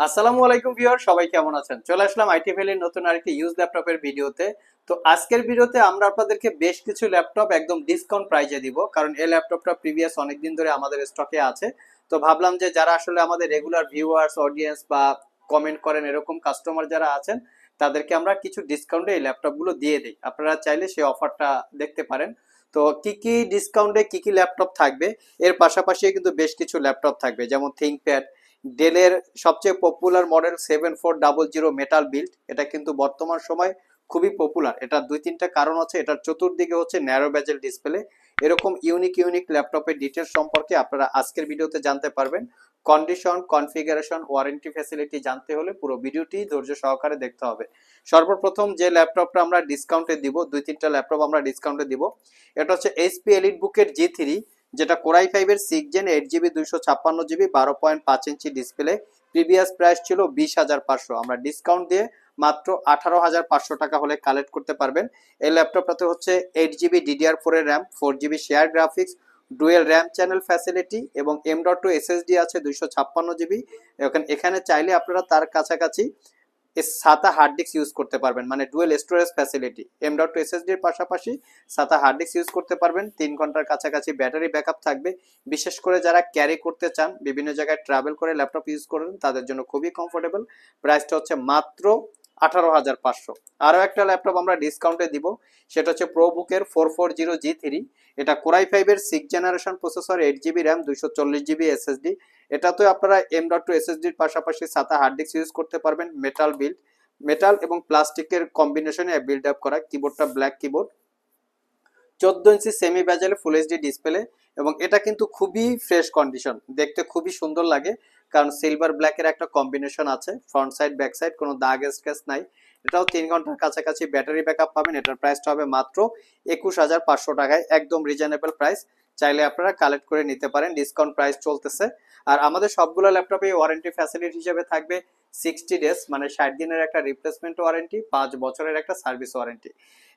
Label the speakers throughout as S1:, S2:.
S1: আসসালামু আলাইকুম ভিউয়ার, সবাই কেমন আছেন? চলে আসলাম আইটি ভ্যালির নতুন আরেকটি ইউজ ল্যাপটপের ভিডিওতে। তো আজকের ভিডিওতে আমরা আপনাদেরকে বেশ কিছু ল্যাপটপ একদম ডিসকাউন্ট প্রাইজে দিব, কারণ এই ল্যাপটপটা প্রিভিয়াস অনেকদিন ধরে আমাদের স্টকে আছে। তো ভাবলাম যে যারা আসলে আমাদের রেগুলার ভিউয়ার্স, অডিয়েন্স বা কমেন্ট করেন এরকম কাস্টমার যারা আছেন, তাদেরকে আমরা কিছু ডিসকাউন্টে এই ল্যাপটপগুলো দিয়ে দিই। আপনারা চাইলে সেই অফারটা দেখতে পারেন। তো কি কি ডিসকাউন্টে কি কি ল্যাপটপ থাকবে, এর পাশাপাশি কিন্তু বেশ কিছু ল্যাপটপ থাকবে, যেমন থিংকপ্যাড, ডেলের সবচেয়ে পপুলার মডেল 7400 মেটাল বিল্ড। এটা কিন্তু বর্তমান সময় খুবই পপুলার। এটার দুই তিনটা কারণ আছে। এটার চতুর্দিকে হচ্ছে ন্যারো বেজেল ডিসপ্লে। এরকম ইউনিক ইউনিক ল্যাপটপের ডিটেলস সম্পর্কে আপনারা আজকের ভিডিওতে জানতে পারবেন। কন্ডিশন, কনফিগারেশন, ওয়ারেন্টি ফ্যাসিলিটি জানতে হলে পুরো ভিডিওটি ধৈর্য সহকারে দেখতে হবে। সর্বপ্রথম যে ল্যাপটপটা আমরা ডিসকাউন্টে দিব, দুই তিনটা ল্যাপটপ আমরা ডিসকাউন্টে দিব। এটা হচ্ছে এইচপি এলিট বুকের G3, যেটা কোরাই ফাইভের 6 gen 8 GB 256 GB 12.5 inch display. Previous price ছিল 20,500, আমরা ডিসকাউন্ট দিয়ে মাত্র 18,500 টাকা হলে কালেক্ট করতে পারবেন। এই ল্যাপটপটাতে হচ্ছে 8 জিবি DDR4 এর RAM, 4 GB share graphics, dual RAM channel facility এবং M.2 SSD আছে 256 জিবি। এখানে চাইলে আপনারা তার কাছাকাছি সাতা হার্ড ডিস্ক ইউজ করতে পারবেন, মানে dual storage facility. M.2 SSD এর পাশাপাশি সাতা হার্ড ডিস্ক ইউজ করতে পারবেন। 3 ঘন্টার কাছাকাছি ব্যাটারি ব্যাকআপ থাকবে। বিশেষ করে যারা ক্যারি করতে চান, বিভিন্ন জায়গায় ট্রাভেল করে ল্যাপটপ ইউজ করেন, তাদের জন্য খুবই কমফোর্টেবল। প্রাইসটা হচ্ছে মাত্র 18,500। আরও একটা ল্যাপটপ আমরা ডিসকাউন্টে দিব, সেটা হচ্ছে প্রোবুকের 440G3। এটা কোরাই ফাইভের 6 generation processor, 8 GB RAM, 240 GB SSD। এটাতে আপনারা M.2 SSDর পাশাপাশি সাতা হার্ড ডিস্ক ইউজ করতে পারবেন। মেটাল বিল্ড, মেটাল এবং প্লাস্টিকের কম্বিনেশনে বিল্ড আপ করা। কিবোর্ডটা black keyboard, 14 inch semi bezel full HD display. এবং এটা কিন্তু খুবই ফ্রেশ কন্ডিশন, দেখতে খুবই সুন্দর লাগে, কারণ সিলভার ব্ল্যাকের একটা কম্বিনেশন আছে। ফ্রন্ট সাইড ব্যাক সাইড কোনো দাগ স্ক্র্যাচ নাই। এটাও 3 ঘন্টার কাছাকাছি ব্যাটারি ব্যাকআপ পাবেন। এটার প্রাইসটা হবে মাত্র 21,500 টাকায়, একদম রিজনেবল প্রাইস। চাইলে আপনারা কালেক্ট করে নিতে পারেন, ডিসকাউন্ট প্রাইস চলতেছে। আর আমাদের সবগুলো ল্যাপটপে ওয়ারেন্টি ফ্যাসিলিটি হিসেবে থাকবে 60 ডেজ, মানে 60 দিনের একটা রিপ্লেসমেন্ট ওয়ারেন্টি, 5 বছরের একটা service warranty.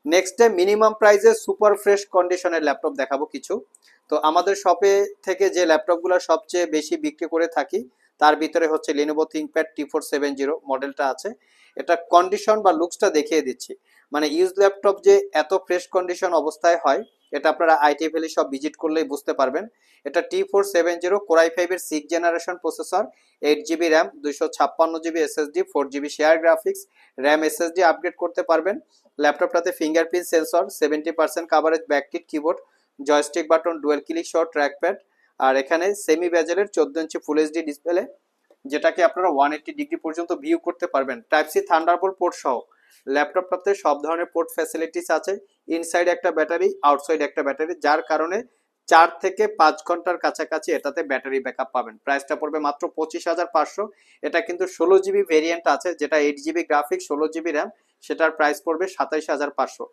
S1: Next day minimum প্রাইসে সুপার ফ্রেশ কন্ডিশনের ল্যাপটপ দেখাবো কিছু। তো আমাদের শপে থেকে যে ল্যাপটপগুলো সবচেয়ে বেশি বিক্রি করে থাকি, তার ভিতরে হচ্ছে Lenovo ThinkPad T470 মডেলটা আছে। এটা কন্ডিশন বা লুকসটা দেখিয়ে দিচ্ছি। মানে ইউজ ল্যাপটপ যে এত ফ্রেশ কন্ডিশন অবস্থায় হয়, এটা আপনারা আইটি ভ্যালি সব ভিজিট করলেই বুঝতে পারবেন। এটা T470 কোরাই ফাইভের 6 generation processor, 8 GB RAM, 256 GB SSD, 4 GB share graphics, RAM SSD upgrade করতে পারবেন। ল্যাপটপটাতে fingerprint sensor, 70% coverage, backlit keyboard, joystick button, dual click সহ ট্র্যাকপ্যাড। আর এখানে সেমি ব্যাজেলের 14 ইঞ্চি ফুল এইচডি ডিসপ্লে, যেটাকে আপনারা 180 ডিগ্রি পর্যন্ত ভিউ করতে পারবেন, টাইপ সি থান্ডারবোল্ট পোর্ট সহ। ল্যাপটপটাতে সব ধরনের পোর্ট ফ্যাসিলিটিস আছে। ইনসাইড একটা ব্যাটারি, আউটসাইড একটা ব্যাটারি, যার কারণে 4 থেকে 5 ঘন্টার কাছাকাছি এটাতে ব্যাটারি ব্যাকআপ পাবেন। প্রাইসটা পড়বে মাত্র 25,500। এটা কিন্তু 16 জিবি ভেরিয়েন্ট আছে, যেটা 8 জিবি গ্রাফিক্স, 16 জিবি র্যাম, সেটার প্রাইস পড়বে 27,500।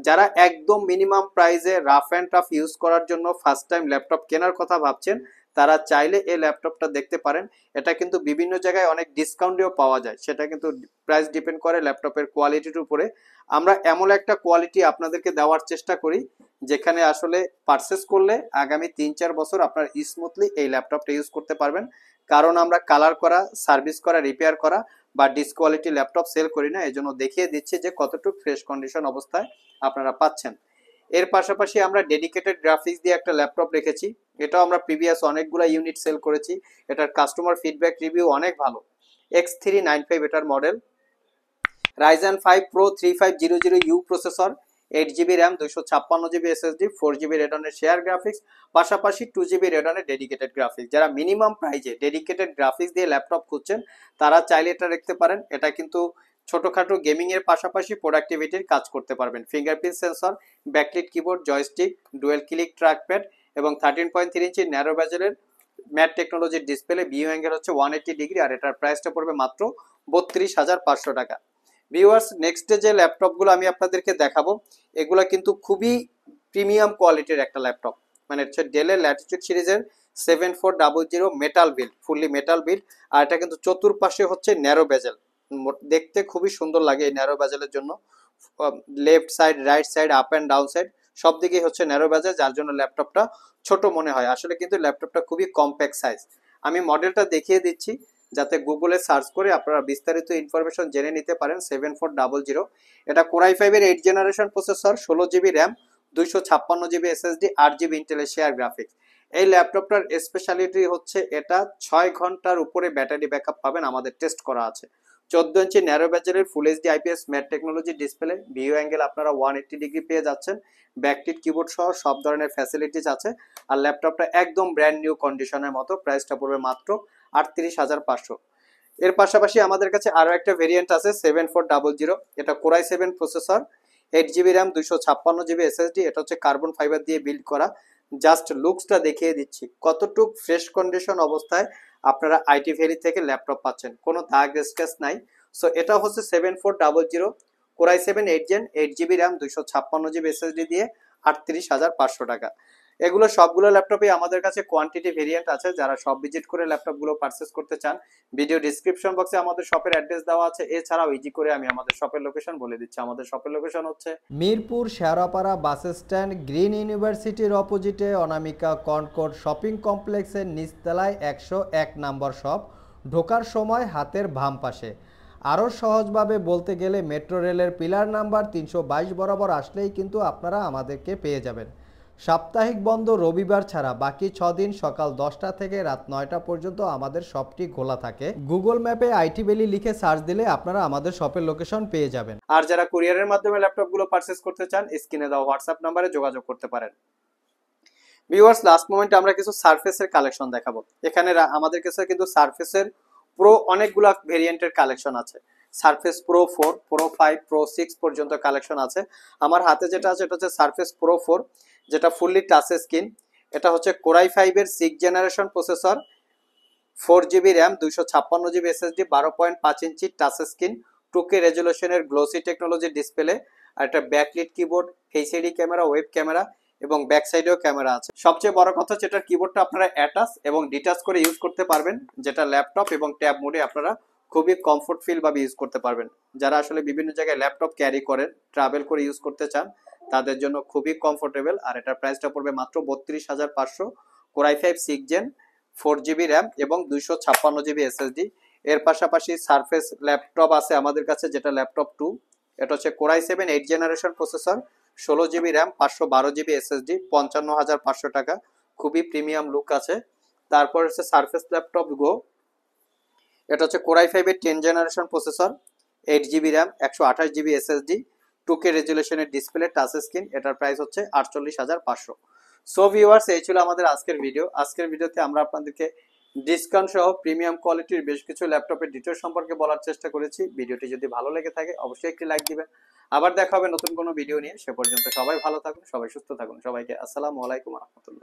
S1: যারা একদম মিনিমাম প্রাইসে রাফ অ্যান্ড টাফ ইউজ করার জন্য ফার্স্ট টাইম ল্যাপটপ কেনার কথা ভাবছেন, তারা চাইলে এই ল্যাপটপটা দেখতে পারেন। এটা কিন্তু বিভিন্ন জায়গায় অনেক ডিসকাউন্টেও পাওয়া যায়, সেটা কিন্তু প্রাইস ডিপেন্ড করে ল্যাপটপের কোয়ালিটির উপরে। আমরা এমন একটা কোয়ালিটি আপনাদেরকে দেওয়ার চেষ্টা করি, যেখানে আসলে পারচেস করলে আগামী 3-4 বছর আপনার স্মুথলি এই ল্যাপটপটা ইউজ করতে পারবেন। কারণ আমরা কালার করা, সার্ভিস করা, রিপেয়ার করা বা ডিসকোয়ালিটি ল্যাপটপ সেল করি না। এই জন্য দেখিয়ে দিচ্ছি যে কতটুকু ফ্রেশ কন্ডিশন অবস্থায় আপনারা পাচ্ছেন। এর পাশাপাশি আমরা ডেডিকেটেড গ্রাফিক্স দিয়ে একটা ল্যাপটপ রেখেছি। এটাও আমরা প্রিভিয়াস অনেকগুলো ইউনিট সেল করেছি। এটার কাস্টমার ফিডব্যাক রিভিউ অনেক ভালো। X395 এটার model, Ryzen 5 Pro 3500U processor, 8 GB RAM, 256 GB SSD, 4 GB রেডনের শেয়ার গ্রাফিক্স, পাশাপাশি 2 জিবি রেডনের ডেডিকেটেড গ্রাফিক্স। যারা মিনিমাম প্রাইজে ডেডিকেটেড গ্রাফিক্স দিয়ে ল্যাপটপ খুঁজছেন, তারা চাইলে এটা রাখতে পারেন। এটা কিন্তু ছোটখাটো গেমিং এর পাশাপাশি প্রোডাক্টিভিটির কাজ করতে পারবেন। Fingerprint sensor, backlit keyboard, joystick, dual click trackpad এবং 13.3 ইঞ্চি ন্যারো ব্যাজেলের ম্যাট টেকনোলজির ডিসপ্লে। ভিউ অ্যাঙ্গেল হচ্ছে 180 ডিগ্রি। আর এটার প্রাইসটা পড়বে মাত্র 32,500 টাকা। ভিউয়ার্স, নেক্সট যে ল্যাপটপগুলো আমি আপনাদেরকে দেখাবো, এগুলো কিন্তু খুবই প্রিমিয়াম কোয়ালিটির একটা ল্যাপটপ। মানে হচ্ছে ডেলের ল্যাটিটিউড সিরিজের 7400 metal build, fully metal build. আর এটা কিন্তু চতুর্পাশে হচ্ছে ন্যারো বেজেল, দেখতে খুবই সুন্দর লাগে এই ন্যারো বেজেলের জন্য। Left side, right side, up and down side সব দিকেই হচ্ছে ন্যারো বেজেল, যার জন্য ল্যাপটপটা ছোট মনে হয়। আসলে কিন্তু ল্যাপটপটা খুবই কম্প্যাক্ট সাইজ। আমি মডেলটা দেখিয়ে দিচ্ছি। যাতে গুগলে সার্চ করে আপনারা বিস্তারিত ইনফরমেশন জেনে নিতে পারেন। 7400, এটা কোরাই 5 এর 8 generation processor, 16 GB RAM, 256 GB SSD, 8 GB ইন্টেলের শেয়ার গ্রাফিক্স। এই ল্যাপটপটার স্পেশালিটি হচ্ছে এটা 6 ঘন্টার উপরে ব্যাটারি ব্যাকআপ পাবেন, আমাদের টেস্ট করা আছে। 14 ইঞ্চি ন্যারো বেজেলের full HD IPS matte technology display, view angle আপনারা 180 ডিগ্রি পেয়ে যাচ্ছেন, ব্যাকটিট কিবোর্ড সহ সব ধরনের ফ্যাসিলিটিস আছে। আর ল্যাপটপটা একদম ব্র্যান্ড নিউ কন্ডিশনের মতো, প্রাইসটা পড়বে মাত্র 38,500। এর পাশাপাশি আমাদের কাছে আরো একটা ভেরিয়েন্ট আছে 7400, এটা core i 7 processor, 8 GB RAM, 256 GB SSD. এটা হচ্ছে কার্বন ফাইবার দিয়ে বিল্ড করা। জাস্ট লুকসটা দেখিয়ে দিচ্ছি কতটুক ফ্রেশ কন্ডিশন অবস্থায় আপনারা আইটি ভ্যালি থেকে ল্যাপটপ পাচ্ছেন, কোনো দাগ স্ক্র্যাচ নাই। সো এটা হচ্ছে 7400 core i 7 8 gen, 8 GB RAM, 256 GB SSD দিয়ে 38,500 টাকা। এগুলো সবগুলো ল্যাপটপে আমাদের কাছে কোয়ান্টিটি ভেরিয়েন্ট আছে। যারা সব ভিজিট করে ল্যাপটপগুলো পারচেস করতে চান, ভিডিও ডিসক্রিপশন বক্সে আমাদের শপের অ্যাড্রেস দেওয়া আছে। এছাড়াও ইজি করে আমি আমাদের শপের লোকেশন বলে দিচ্ছি। আমাদের শপের লোকেশন হচ্ছে
S2: Mirpur Shewrapara bus stand, green ইউনিভার্সিটির অপোজিটে অনামিকা কনকর্ড শপিং কমপ্লেক্সের নিচতলায় 101 নম্বর শপ। ঢোকার সময় হাতের বাম পাশে। আরও সহজভাবে বলতে গেলে মেট্রো রেলের পিলার নাম্বার 322 বরাবর আসলেই কিন্তু আপনারা আমাদেরকে পেয়ে যাবেন। সাপ্তাহিক বন্ধ রবিবার ছাড়া বাকি 6 দিন সকাল 10টা থেকে রাত 9টা পর্যন্ত আমাদের শপটি খোলা থাকে। গুগল ম্যাপে আইটি ভ্যালি লিখে সার্চ দিলে আপনারা আমাদের শপের লোকেশন পেয়ে যাবেন।
S1: আর যারা কুরিয়ারের মাধ্যমে ল্যাপটপগুলো পারচেস করতে চান, স্ক্রিনে দেওয়া হোয়াটসঅ্যাপ নাম্বারে যোগাযোগ করতে পারেন। ভিউয়ার্স, লাস্ট মোমেন্টে আমরা কিছু সারফেসের কালেকশন দেখাবো। এখানে আমাদের কাছে কিন্তু সারফেসের প্রো অনেকগুলো ভেরিয়েন্টের কালেকশন আছে। সারফেস প্রো 4, প্রো 5, প্রো 6 পর্যন্ত কালেকশন আছে। আমার হাতে যেটা আছে এটা হচ্ছে সারফেস প্রো 4, যেটা ফুললি টাচ স্ক্রিন। এটা হচ্ছে কোরাই 5 এর 6 generation processor, 4 GB RAM, 256 GB SSD, 12.5 inch touch screen, 2K রেজুলেশনের গ্লোসি টেকনোলজি ডিসপ্লে, আর একটা backlit keyboard, face ID camera, web camera এবং ব্যাক সাইডেও ক্যামেরা আছে। সবচেয়ে বড় কথা হচ্ছে এটার কিবোর্ডটা আপনারা অ্যাটাচ এবং ডিটাচ করে ইউজ করতে পারবেন, যেটা ল্যাপটপ এবং ট্যাব মোডে আপনারা খুবই কমফোর্ট ফিল ভাবে ইউজ করতে পারবেন। যারা আসলে বিভিন্ন জায়গায় ল্যাপটপ ক্যারি করেন, ট্রাভেল করে ইউজ করতে চান, তাদের জন্য খুবই কমফোর্টেবল। আর এটার প্রাইসটা পড়বে মাত্র 32,500। কোরাই 5 6 জেন, 4 জিবি র্যাম এবং 256 জিবি এসএসডি। এর পাশাপাশি সারফেস ল্যাপটপ আছে আমাদের কাছে, যেটা ল্যাপটপ 2। এটা হচ্ছে core i 7 8 generation processor, 16 GB RAM, 512 GB SSD, 55,500 টাকা। খুবই প্রিমিয়াম লুক আছে। তারপর হচ্ছে সারফেস ল্যাপটপ গো, এটা হচ্ছে কোরাই 5 এর 10 generation processor, 8 GB RAM, 128 GB SSD, 2K রেজুলেশনের ডিসপ্লে, টাচ স্ক্রিন। এটার প্রাইস হচ্ছে 48,500। সো ভিউয়ার্স, এই ছিল আমাদের আজকের ভিডিও। আজকের ভিডিওতে আমরা আপনাদেরকে ডিসকাউন্ট সহ প্রিমিয়াম কোয়ালিটির বেশ কিছু ল্যাপটপের ডিটেইলস সম্পর্কে বলার চেষ্টা করেছি। ভিডিওটি যদি ভালো লেগে থাকে অবশ্যই একটি লাইক দিবেন। আবার দেখা হবে নতুন কোনো ভিডিও নিয়ে। সে পর্যন্ত সবাই ভালো থাকুন, সবাই সুস্থ থাকুন। সবাইকে আসসালামু আলাইকুম ওয়া রাহমাতুল্লাহ।